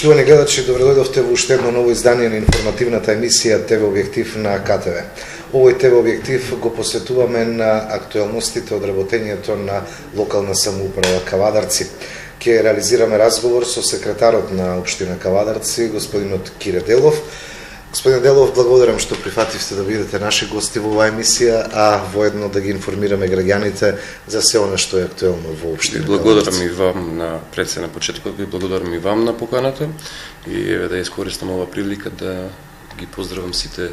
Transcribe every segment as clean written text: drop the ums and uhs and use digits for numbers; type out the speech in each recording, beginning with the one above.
Почитувани гледачи, добредојдовте во уште едно ново издание на информативната емисија ТВ Објектив на КТВ. Овој ТВ Објектив го посветуваме на актуелностите од работењето на локална самоуправа Кавадарци. Ке реализираме разговор со секретарот на општина Кавадарци, господинот Кире Делов. Господин Делов, благодарам што прифативте да бидете наши гости во оваа емисија, а воедно да ги информираме граѓаните за се она што е актуелно во општина. Благодарам и вам на на почетокот, ви благодарам и вам на поканата и еве да искористам оваа прилика да ги поздравам сите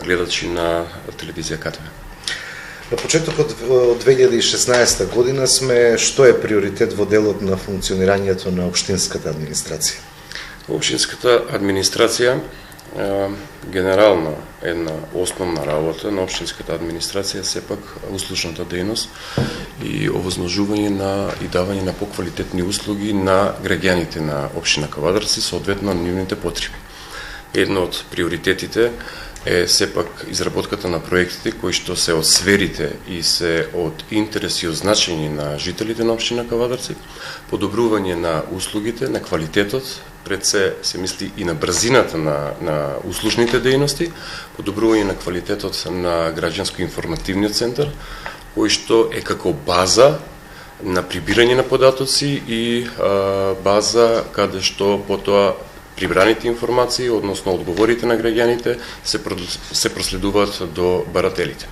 гледачи на телевизија КТВ. На почетокот од 2016 година сме, што е приоритет во делот на функционирањето на општинската администрација? Општинската администрација генерално една основна работа на општинската администрација сепак услужната дејност и овозможување на и давање на поквалитетни услуги на граѓаните на општина Кавадарци соодветно на нивните потреби. Едно од приоритетите е сепак изработката на проектите кои што се од сферите и се од интерес и од значење на жителите на општина Кавадарци, подобрување на услугите, на квалитетот, пред се мисли и на брзината на услужните дејности, подобрување на квалитетот на граѓанско-информативниот центар, кој што е како база на прибирање на податоци и база каде што потоа прибраните информации, односно одговорите на граѓаните, се проследуваат до барателите.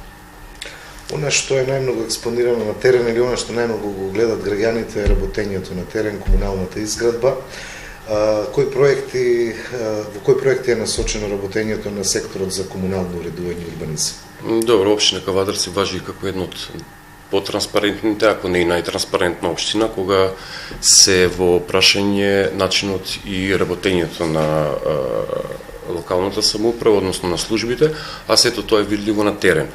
Она што е најмногу експонирано на терен или она што најмногу го гледат граѓаните е работењето на терен, комуналната изградба. Во кои проекти е насочено работењето на секторот за комунално уредување и урбанизам? Добро, општина Кавадарци важи како едно од потранспарентните, ако не и најтранспарентна општина, кога се во прашање начинот и работењето на локалната самоуправа, односно на службите, а сето тоа е видливо на терен.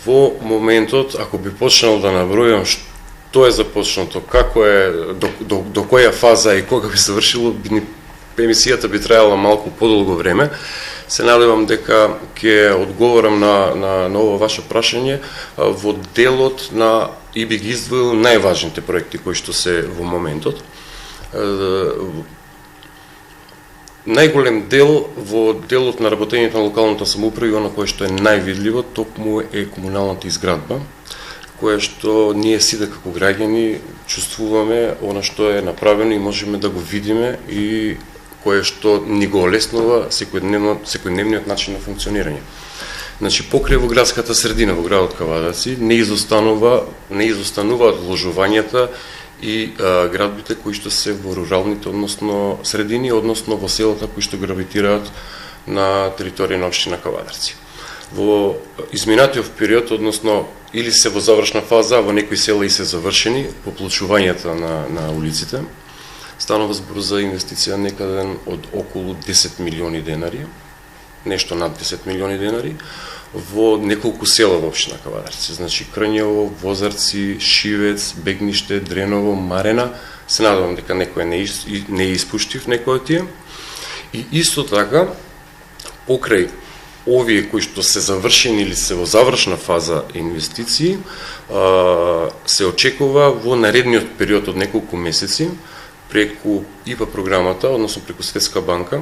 Во моментот, ако би почнал да набројам што е започнато, како е, до која фаза и кога би завршило, емисијата би трајала малку подолго време. Се надевам дека ќе одговорам на ова ваше прашање во делот на и би ги издвоил најважните проекти кои што се во моментот. Најголем дел во делот на работењето на локалната самоуправа и она кое што е највидливо токму е комуналната изградба, кое што ние сите како граѓани чувствуваме она што е направено и можеме да го видиме и кое што ни го олеснува секојдневниот начин на функционирање. Значи, покрај во градската средина, во градот Кавадарци, не изостануваат вложувањата и градбите кои што се во руралните, односно средини, односно во селата кои што гравитираат на територија на општина Кавадарци. Во изминатиот период, односно или се во завршна фаза, во некои села и се завршени, поплачувањата на улиците, станува збор за инвестиција некаде од околу 10 милиони денари, нешто над 10 милиони денари, во неколку села во општина Кавадарци. Значи Крњево, Возарци, Шивец, Бегниште, Дреново, Марена. Се надевам дека некој не испуштив некој од тие. И исто така, покрај овие кои што се завршени или се во завршна фаза инвестиции, се очекува во наредниот период од неколку месеци, преку ИПА програмата, односно преку Светска банка,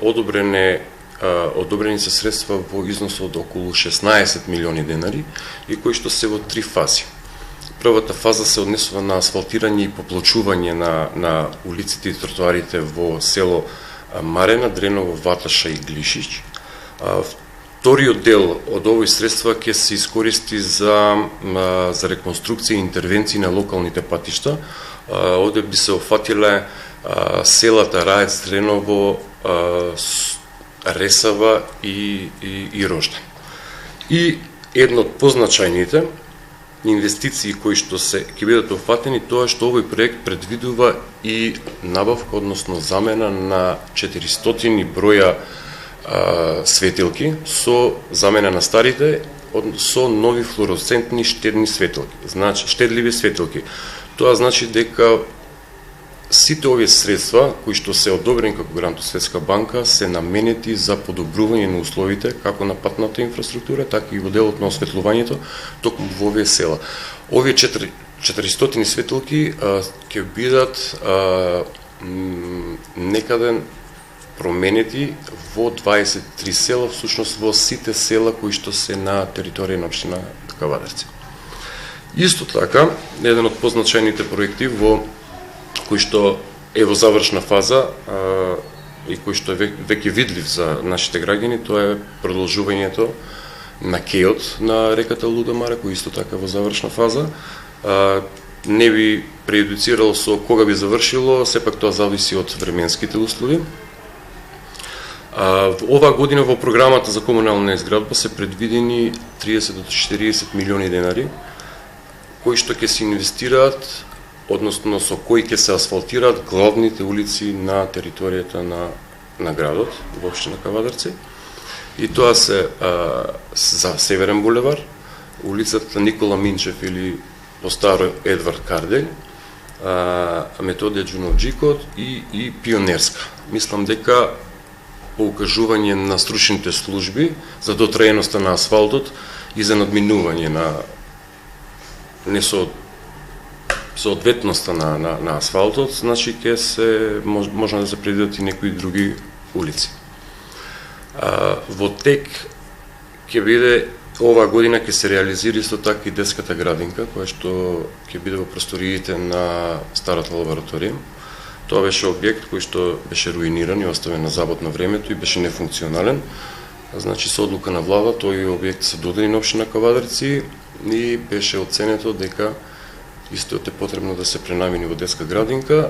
одобрени се средства во износ од околу 16 милиони денари и кои што се во три фази. Првата фаза се однесува на асфалтирање и поплачување на улиците и тротоарите во село Марена, Дреново, Ваташа и Глишич. Вториот дел од овој средства ќе се искористи за реконструкција и интервенции на локалните патишта. Овде би се офатиле селата Раец, Дреново, Ресава и Рождан. И едно од позначајните инвестиции кои што ќе бидат офатени, тоа што овој проект предвидува и набавка, односно замена на 400 броја светилки со замена на старите со нови флуоресцентни штедни светилки, значи штедливи светилки. Тоа значи дека сите овие средства кои што се одобрени како грант од Светска банка се наменети за подобрување на условите како на патната инфраструктура, така и во делот на осветлувањето токму во овие села. Овие 400 светилки ќе бидат некаде променети во 23 села, всушност во сите села кои што се на територија на општина Кавадарци. Исто така, еден од позначајните проекти кој што е во завршна фаза и кој што е веќе видлив за нашите граѓани, тоа е продолжувањето на кејот на реката Лудомара, кој исто така во завршна фаза. Не би прејудицирал со кога би завршило, сепак тоа зависи од временските услови. Оваа година во програмата за комунална изградба се предвидени 30 до 40 милиони денари, кои што ќе се инвестираат, односно со кои ќе се асфалтираат главните улици на територијата на градот, во општина Кавадарци. И тоа се за Северен булевар, улицата Никола Минчев или по-старо Едвард Карделј, Методија Ѓуновџикот и Пионерска. Мислам дека по укажување на стручните служби за дотраеноста на асфалтот и за надминување на соодветноста на асфалтот, значи ќе се можна да се предвидат и некои други улици. Во тек ќе биде оваа година ќе се реализира исто така и детската градинка, која што ќе биде во просториите на старата лабораторија. Тоа беше објект кој што беше руиниран и оставен на забот на времето и беше нефункционален. Значи, со одлука на влада, тој објект се додели на општина Кавадарци и беше оценето дека истото е потребно да се пренамени во детска градинка.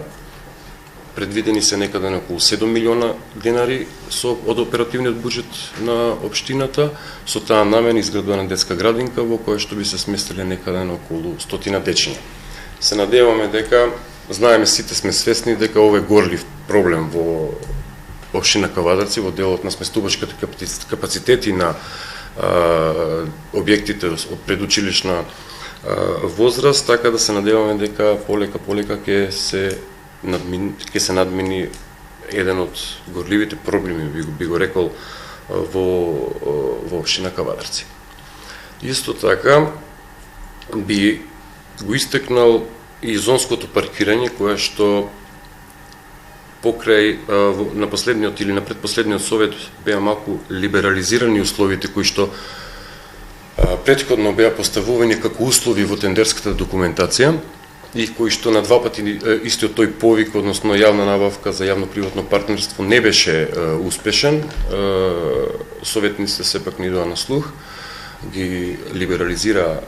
Предвидени се некаде на околу 7 милиона денари од оперативниот буџет на општината, со таа намена изградена детска градинка во која што би се сместиле некаде на околу 100 дечиња. Се надеваме дека, знаеме, сите сме свесни дека ова е горлив проблем во општина Кавадарци, во делот на сместувачките капацитети на објектите од предучилишна возраст, така да се надеваме дека полека ќе се надмини еден од горливите проблеми, би го рекол, во општина Кавадарци. Исто така би го истекнал и зонското паркирање, кое што покрај на последниот или на предпоследниот совет беа малку либерализирани условите кои што претходно беа поставувани како услови во тендерската документација и кои што на два пати истиот тој повик, односно јавна набавка за јавно-приватно партнерство не беше успешен. Советниците сепак ни доа на слух, ги либерализира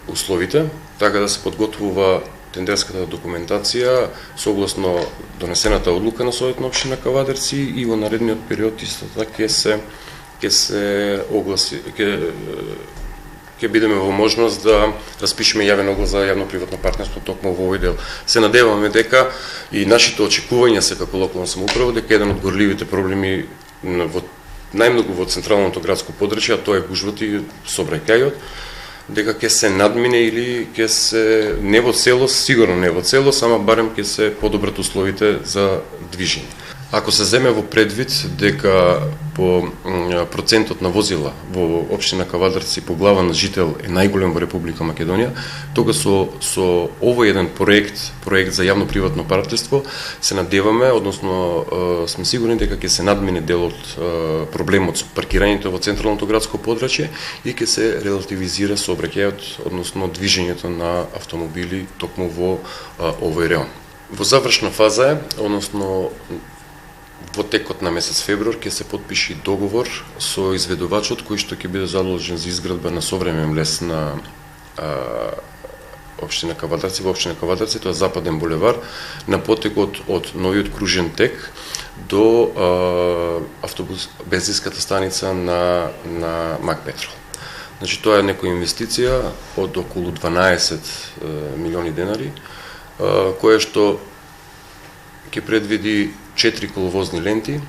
условите, така да се подготвува тендерската документација согласно донесената одлука на Совет на општина Кавадарци и во наредниот период исто така ќе се огласи, ќе бидеме во можност да распишеме јавен оглас за јавно-приватно партнерство токму во овој дел. Се надеваме дека и нашите очекувања се како локална самоуправа дека еден од горливите проблеми најмногу во централното градско подрачје, а тоа е гужвата и сообраќајот, дека ќе се надмине или ќе се не во целост, сигурно не во целост, ама барем ќе се подобрат условите за движење. Ако се земе во предвид дека по процентот на возила во општина Кавадарци по глава на жител е најголем во Република Македонија, тога со овој еден проект за јавно-приватно партнерство се надеваме, односно сме сигурни дека ќе се надмине делот проблемот со паркирањето во централното градско подрачје и ќе се релативизира сообраќајот, односно движењето на автомобили токму во овој реон. Во завршна фаза е, односно во текот на месец февруар ќе се потпиши договор со изведувачот кој што ќе биде задолжен за изградба на современ лес на општина Кавадарци, во општина Кавадарци, тоа е Западен булевар, на потекот од новиот кружен тек до автобус бензинската станица на Мак Петрол. Значи тоа е некоја инвестиција од околу 12 милиони денари, која што ќе предвиди 4 коловозни ленти,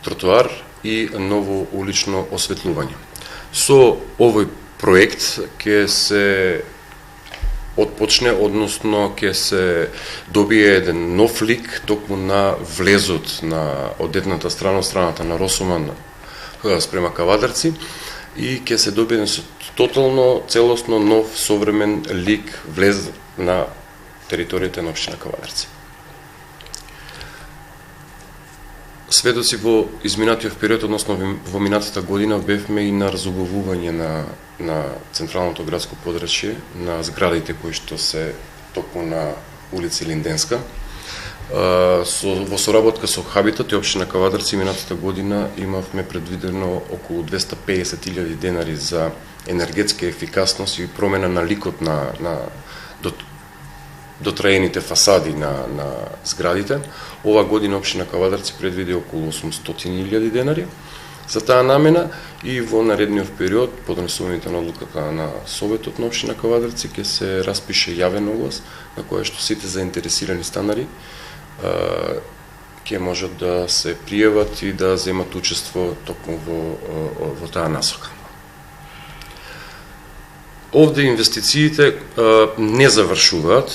тротоар и ново улично осветлување. Со овој проект ќе се отпочне, односно ќе се добие еден нов лик токму на влезот од едната страна, страната на Росоман спрема Кавадарци, и ќе се добие тотално, целосно нов современ лик влез на територијата на општина Кавадарци. сведоци во изминатиот период, односно во минатата година, бевме и на разубавување на централното градско подрачје, на зградите кои што се токму на улица Линденска. Во соработка со Хабитат и општина Кавадарци минатата година имавме предвидено околу 250.000 денари за енергетска ефикасност и промена на ликот на дотраените фасади на зградите. Ова година општина Кавадарци предвиди околу 800.000 денари за таа намена и во наредниот период, по донесувањето на одлуката на Советот на општина Кавадарци, ќе се распише јавен оглас на кој што сите заинтересирани станари ќе можат да се пријават и да земат учество токму во таа насока. Овде инвестициите не завршуваат,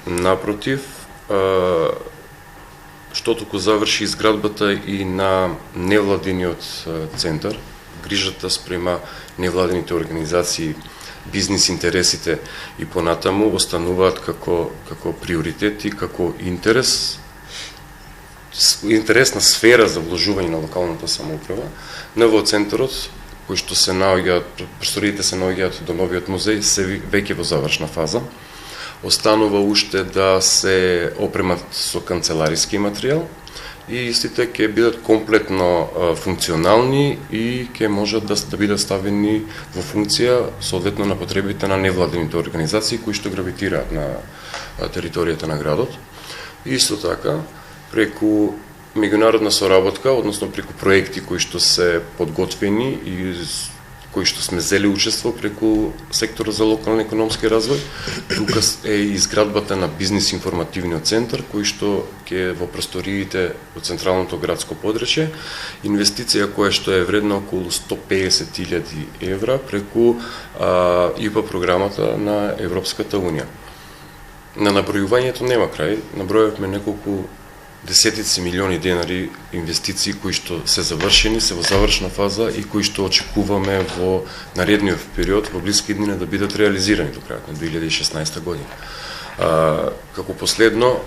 напротив, што туку заврши изградбата и на невладиниот центар, грижата спрема невладините организации, бизнис интересите и понатаму остануваат како приоритети, како интересна сфера за вложување на локалната самоуправа. НВО центарот, кои што се наоѓаат, просториите се наоѓаат до новиот музеј, се веќе во завршна фаза. Останува уште да се опремат со канцелариски материјал и истите ќе бидат комплетно функционални и ќе можат да бидат ставени во функција соодветно на потребите на невладините организации кои што гравитираат на територијата на градот. Исто така, преку меѓународна соработка, односно преку проекти кои што се подготвени и кои што сме зели учество преку секторот за локален економски развој, тука е изградбата на бизнис информативниот центар кој што ќе во просториите од централното градско подрачје, инвестиција која што е вредна околу 150.000 евра преку ИПА програмата на Европската унија. На набројувањето нема крај, набројавме неколку десетици милиони денари инвестиции кои што се завршени, се во завршна фаза и кои што очекуваме во наредниот период, во блиски дни да бидат реализирани до крајот на 2016 година. Како последно,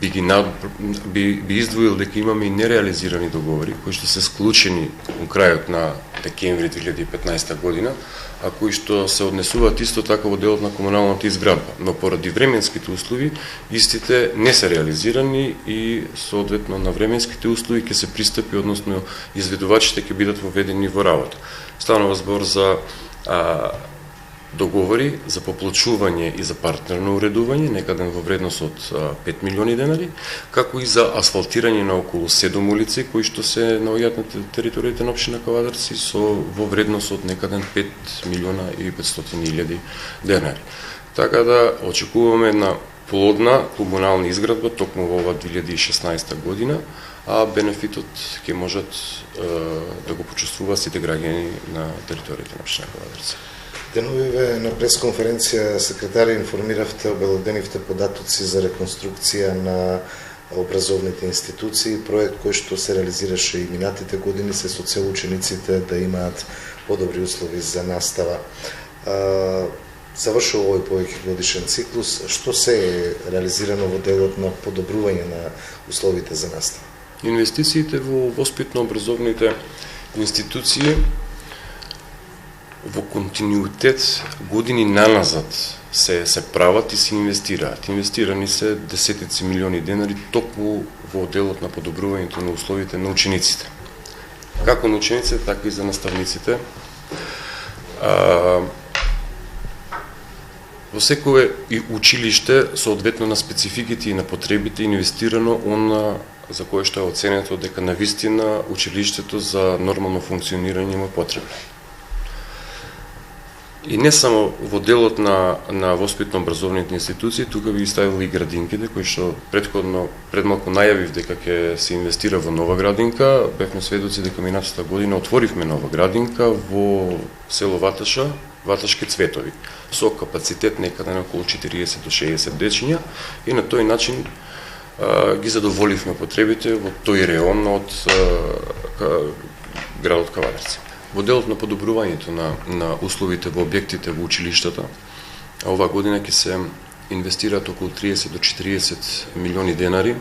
би издвоил дека имаме и нереализирани договори кои што се склучени во крајот на декември 2015 година, а кои што се однесуваат исто така во делот на комуналната изградба, но поради временските услови истите не се реализирани и соодветно на временските услови ќе се пристапи, односно изведувачите ќе бидат воведени во работа. Станува збор за договори за поплачување и за партнерно уредување, некаден во вредност од 5 милиони денари, како и за асфалтирање на околу 7 улици кои што се наоѓаат на територијата на општина Кавадарци во вредност од некаден 5 милиона и 500.000 денари. Така да очекуваме една плодна комунална изградба токму во ова 2016 година, а бенефитот ќе можат да го почувствуваат сите граѓани на територијата на општина Кавадарци. Деновиве на пресконференција секретари информиравте, обелоденивте податоци за реконструкција на образовните институции, проект кој што се реализираше и минатите години се со цел учениците да имаат подобри услови за настава. Завршува овој повеќе годишен циклус, што се е реализирано во делот на подобрување на условите за настава? Инвестициите во воспитно-образовните институции во континуитет години наназад се прават и се инвестираат. Инвестирани се десетици милиони денари токму во делот на подобрувањето на условите на учениците. Како на учениците, така и за наставниците. Во секое и училиште, соодветно на спецификите и на потребите, инвестирано она за кое што е оценето дека навистина училиштето за нормално функционирање има потреба. И не само во делот на воспитно-образовните институции, тука би ставил и градинките, кои што пред малку најавив дека ќе се инвестира во нова градинка. Бевме сведоци дека минатата година отворивме нова градинка во село Ваташа, Ваташки цветови, со капацитет некаде на околу 40 до 60 дечиња и на тој начин ги задоволивме потребите во тој реон од градот Кавадарци. Во делот на подобрувањето на условите во објектите во училиштата, оваа година ќе се инвестираат околу 30 до 40 милиони денари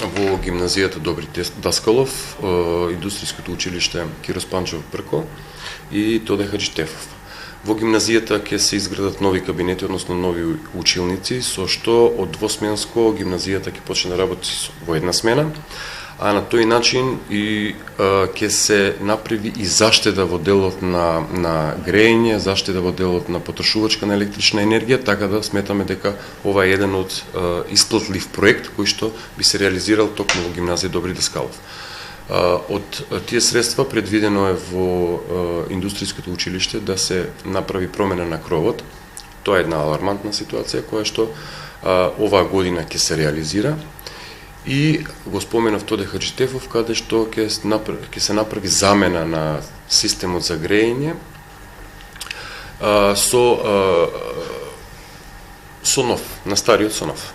во гимназијата Добри Даскалов, индустријското училиште Киро Спанчев Брко и Тоде Хаджитефов. Во гимназијата ќе се изградат нови кабинети, односно нови училници, со што од двосменско гимназијата ќе почне да работи во една смена, а на тој начин и ќе се направи и заштеда во делот на грејење, заштеда во делот на потрошувачка на електрична енергија, така да сметаме дека ова е еден од исплатлив проект кој што би се реализирал токму во гимназија Добри Даскалов. Од тие средства предвидено е во индустријското училиште да се направи промена на кровот. Тоа е една алармантна ситуација која што оваа година ќе се реализира. И го споменав Тоде Хаджитефов, каде што ќе се направи замена на системот за грејење со нов, на стариот со нов.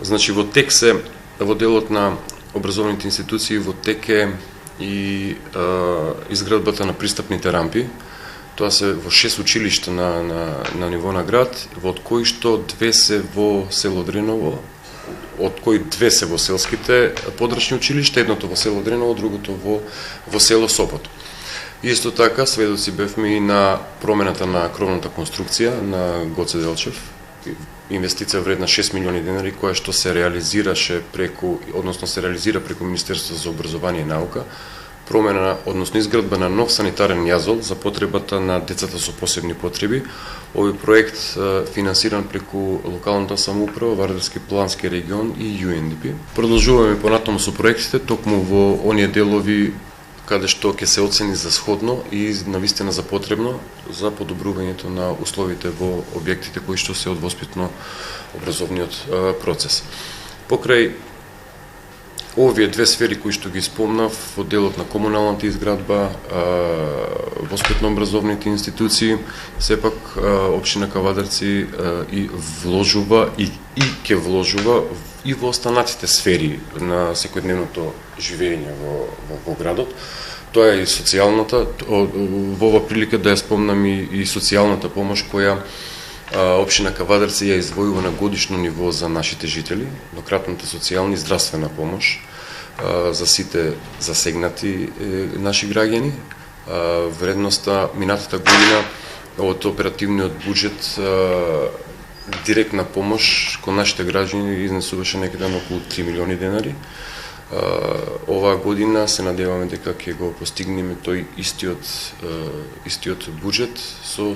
Значи во тек се, во делот на образовните институции, во тек е и изградбата на пристапните рампи. Тоа се во 6 училишта на ниво на град, од кои што 2 се во село Дреново, од кои 2 се во селските подрачни училишта, едното во село Дреново, другото во село Сопот. Исто така, сведоци бевме и на промената на кровната конструкција на Гоце Делчев, инвестиција вредна 6 милиони денари, која што се реализираше преку Министерството за образование и наука, промена, односно изградба на нов санитарен јазол за потребата на децата со посебни потреби. Овој проект финансиран преку локалната самоуправа, Вардарски плански регион и UNDP. Продолжуваме понатаму со проектите, токму во оние делови каде што ќе се оцени за сходно и навистина за потребно за подобрувањето на условите во објектите кои што се од воспитно-образовниот процес. Покрај овие 2 сфери кои што ги спомнав, во делот на комуналната изградба, воспитно-образовните институции, сепак општина Кавадарци и вложува и ќе вложува и во останатите сфери на секојдневното живење во градот. Тоа е и социјалната, во ова прилика да ја спомнам и социјалната помош која општина Кавадарци ја издвојува на годишно ниво за нашите жители, еднократната социјална и здравствена помош за сите засегнати наши граѓани. Вредноста минатата година од оперативниот буџет директна помош кон нашите граѓани изнесуваше некаде на околу 3 милиони денари. Оваа година се надеваме дека ќе го постигнеме тој истиот буџет со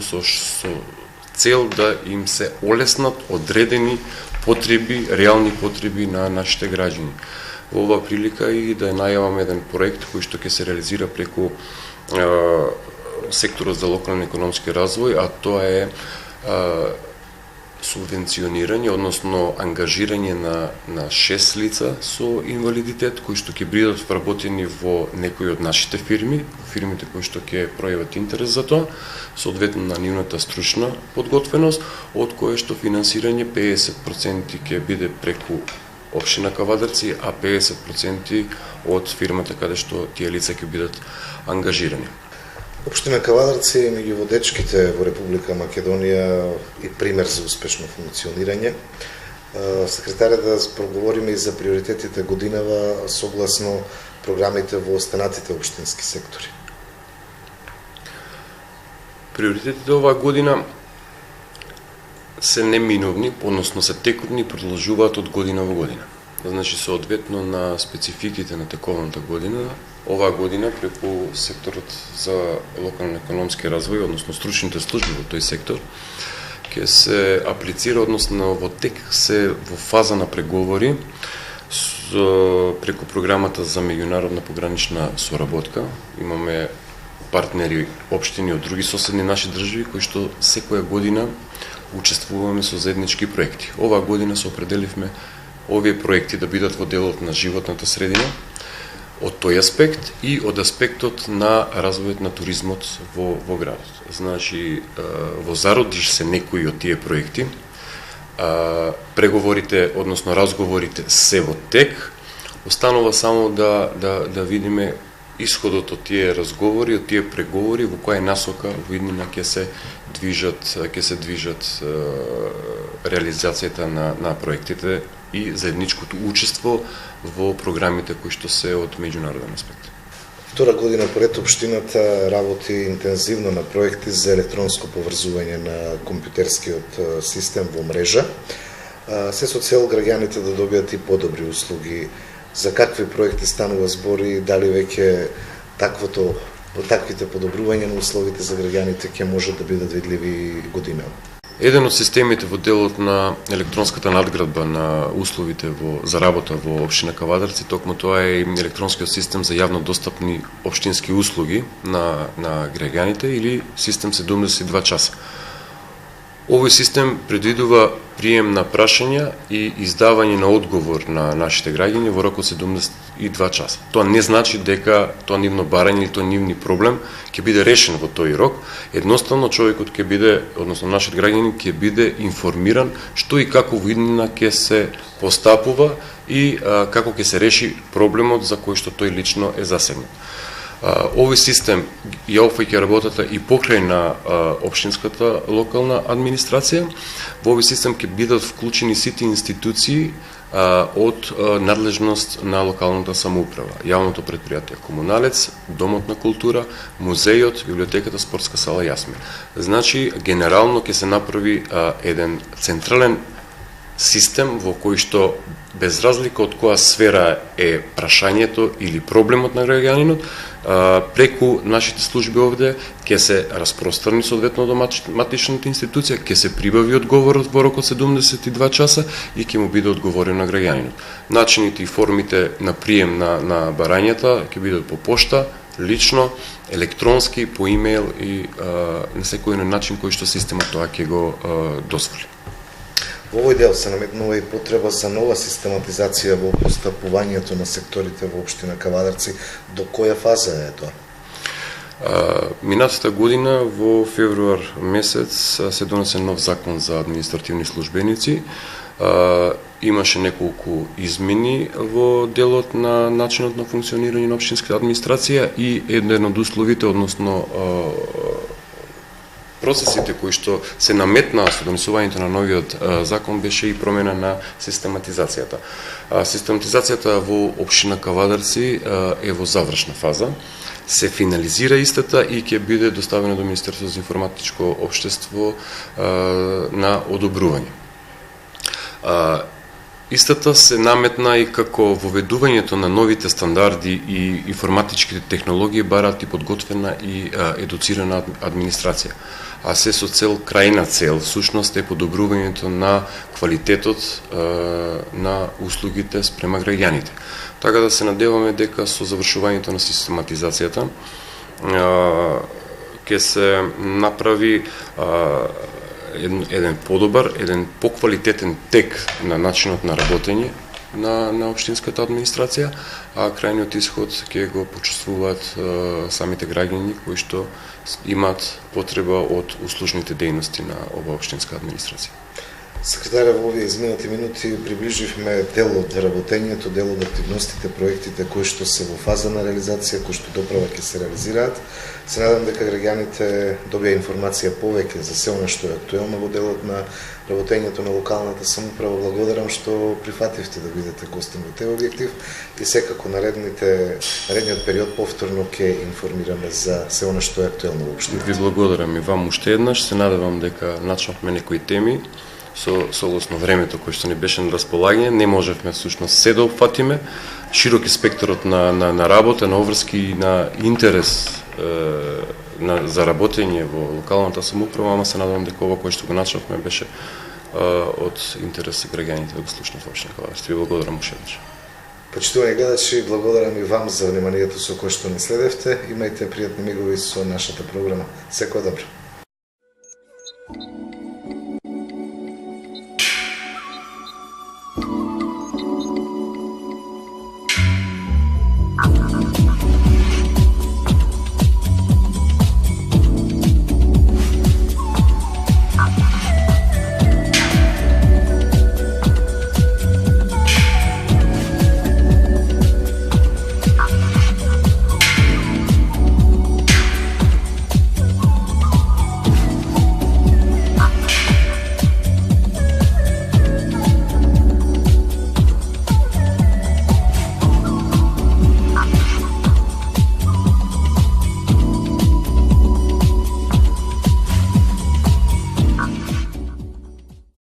цел да им се олеснат одредени потреби, реални потреби на нашите граѓани. Во оваа прилика и да најаваме еден проект кој што ќе се реализира преку секторот за локален економски развој, а тоа е субвенционирање, односно ангажирање на 6 лица со инвалидитет, кои што ќе бидат вработени во некои од нашите фирми, фирмите кои што ќе пројават интерес за тоа, соодветно на нивната стручна подготвеност, од кое што финансирање 50% ќе биде преку општина Кавадарци, а 50% од фирмата каде што тие лица ќе бидат ангажирани. Општина Кавадарци е меѓу водечките во Република Македонија и пример за успешно функционирање. Секретаре, да проговориме и за приоритетите годинава согласно програмите во останатите општински сектори. Приоритетите оваа година се неминовни, односно се текутни и продолжуваат од година во година. Значи, соодветно на спецификите на тековната година, оваа година преку секторот за локален економски развој, односно стручните служби во тој сектор, ќе се аплицира, односно во тек се во фаза на преговори преку програмата за меѓународна погранична соработка. Имаме партнери општини од други соседни наши држави кои што секоја година учествуваме со заеднички проекти. Оваа година се определивме овие проекти да бидат во делот на животната средина, од тој аспект и од аспектот на развојот на туризмот во градот. Значи, во зародиш се некои од тие проекти, преговорите, односно разговорите се во тек, останува само да видиме исходот од тие разговори, од тие преговори, во која насока во иднина ќе се движат реализацијата на проектите и заедничкото учество во програмите кои што се од меѓународен аспект. Втора година поред општината работи интензивно на проекти за електронско поврзување на компјутерскиот систем во мрежа, се со цел граѓаните да добијат и подобри услуги. За какви проекти станува збор и дали веќе таквите подобрувања на условите за граѓаните ќе можат да бидат видливи година? Еден од системите во делот на електронската надградба на условите за работа во општина Кавадарци, токму тоа е електронскиот систем за јавно достапни општински услуги на граѓаните или систем 72 часа. Овој систем предвидува прием на прашања и издавање на одговор на нашите граѓани во рок од 72 часа. Тоа не значи дека тоа нивно барање или тоа нивни проблем ќе биде решен во тој рок. Едноставно човекот ќе биде, односно нашиот граѓанин ќе биде информиран што и како во иднина ќе се постапува и како ќе се реши проблемот за кој што тој лично е засегнат. Овој систем ја опфаќа работата и покрај на општинската локална администрација. Во овој систем ќе бидат вклучени сите институции од надлежност на локалната самоуправа. Јавното предпријатие Комуналец, Домот на култура, музејот, библиотеката, спортска сала Јасмин. Значи, генерално ќе се направи еден централен систем во кој што без разлика од која сфера е прашањето или проблемот на граѓанинот, преку нашите служби овде ќе се распространи соодветно до матичната институција, ќе се прибави одговорот во рок од 72 часа и ќе му биде одговорено на граѓанинот. Начините и формите на прием на барањата ќе бидат по пошта, лично, електронски, по имејл и на секој начин кој што системот тоа ќе го дозволи. Во овој дел се наметнува и потреба за нова систематизација во постапувањето на секторите во општина Кавадарци. До која фаза е тоа? Минатата година во февруар месец се донесе нов закон за административни службеници. Имаше неколку измени во делот на начинот на функционирање на општинската администрација и еден од условите, односно процесите кои што се наметнаа со донесувањето на новиот закон беше и промена на систематизацијата. Систематизацијата во општина Кавадарци е во завршна фаза. Се финализира истата и ќе биде доставена до Министерството за информатичко општество на одобрување. Истата се наметна и како воведувањето на новите стандарди и информатичките технологии бараат и подготвена и едуцирана администрација. А се со крајна цел, всушност е подобрувањето на квалитетот на услугите спрема граѓаните. Така да се надеваме дека со завршувањето на систематизацијата ќе се направи еден подобар, еден поквалитетен тек на начинот на работење на општинската администрација, а крајниот исход ќе го почувствуваат самите граѓани кои што имаат потреба од услужните дејности на ова општинска администрација. Секретаря, во овие изминати минути приближивме дел од работењето, дел од активностите, проектите кои што се во фаза на реализација, кои што доправа ќе се реализираат. Се надам дека граѓаните добија информација повеќе за се она што е актуелно во делот на работењето на локалната самоуправа. Благодарам што прифативте да бидете гостин во тој објектив и секако наредниот период повторно ќе информираме за се она што е актуелно во општината. Ви благодарам и вам уште еднаш. Се надевам дека начнавме некои теми согласно времето кој што ни беше на располагање, не можевме всушност се да опфатиме. Широк е спектарот на работа, на обврски и на интерес за работење во локалната самоуправа, ама се надевам дека ова кој што го начнавме беше од интерес за граѓаните да го слушнат во општина Кавадарци. Ви благодарам уште еднаш. Почитувани гледачи, благодарам и вам за вниманието со кое што ни следевте. Имајте пријатни мигови со нашата програма. Секој добро.